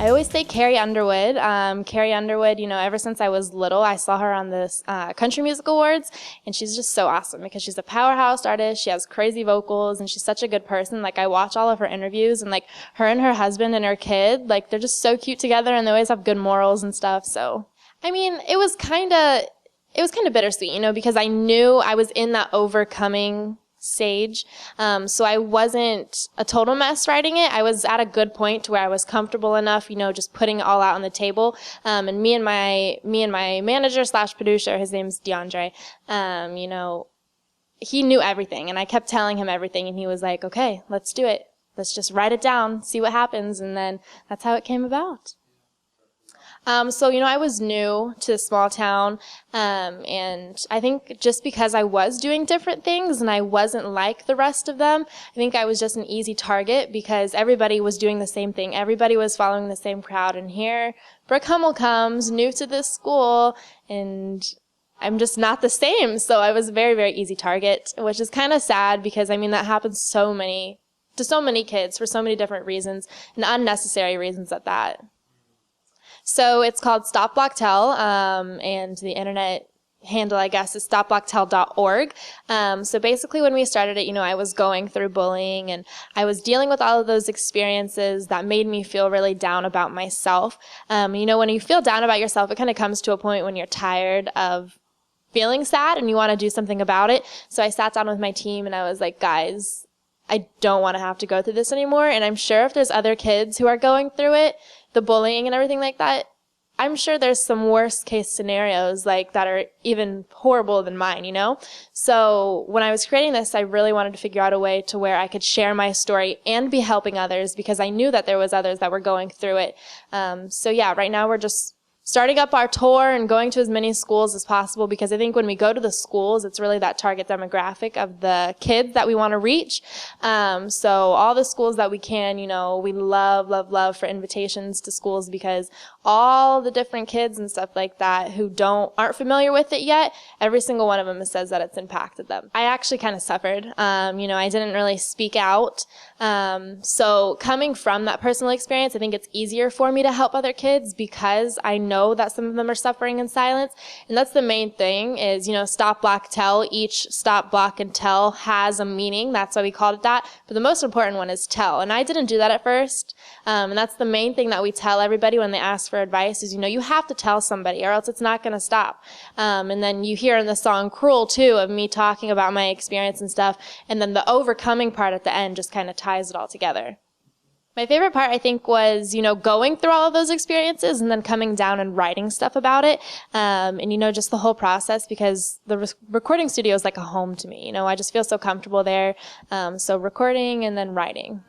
I always say Carrie Underwood. Carrie Underwood, ever since I was little, I saw her on this Country Music Awards, and she's just so awesome because she's a powerhouse artist. She has crazy vocals, and she's such a good person. Like, I watch all of her interviews, and like her and her husband and her kid, like, they're just so cute together, and they always have good morals and stuff. So, I mean, it was kind of bittersweet, because I knew I was in that overcoming stage. So I wasn't a total mess writing it. I was at a good point to where I was comfortable enough, just putting it all out on the table. And me and my manager / producer, his name's DeAndre, he knew everything, and I kept telling him everything, and he was like, okay, let's do it. Let's just write it down, see what happens. And then that's how it came about. So, I was new to a small town, and I think just because I was doing different things and I wasn't like the rest of them, I think I was just an easy target because everybody was doing the same thing. Everybody was following the same crowd, and here Brooke Hummel comes, new to this school, and I'm just not the same. So I was a very, very easy target, which is kind of sad because, that happens to so many kids for so many different reasons, and unnecessary reasons at that. So it's called Stop Block Tell, and the internet handle, I guess, is stopblocktell.org. So basically when we started it, I was going through bullying, and I was dealing with all of those experiences that made me feel really down about myself. When you feel down about yourself, it kind of comes to a point when you're tired of feeling sad and you want to do something about it. So I sat down with my team and I was like, guys, I don't want to have to go through this anymore. And I'm sure if there's other kids who are going through it, the bullying and everything like that, I'm sure there's some worst case scenarios like that are even horrible than mine, So when I was creating this, I really wanted to figure out a way to where I could share my story and be helping others because I knew that there was others that were going through it. So yeah, right now we're just starting up our tour and going to as many schools as possible because I think when we go to the schools, it's really that target demographic of the kids that we want to reach. So all the schools that we can, we love for invitations to schools because all the different kids and stuff like that who aren't familiar with it yet, every single one of them says that it's impacted them. I actually kind of suffered. I didn't really speak out. So coming from that personal experience, I think it's easier for me to help other kids because I know that some of them are suffering in silence. And that's the main thing is, stop, block, tell. Each stop, block, and tell has a meaning. That's why we called it that. But the most important one is tell. And I didn't do that at first. And that's the main thing that we tell everybody when they ask for advice is, you have to tell somebody or else it's not going to stop. And then you hear in the song Cruel too of me talking about my experience and stuff. And then the overcoming part at the end just kind of ties it all together. My favorite part, I think, was, going through all of those experiences and then coming down and writing stuff about it. And, just the whole process because the recording studio is like a home to me. I just feel so comfortable there. So recording and then writing.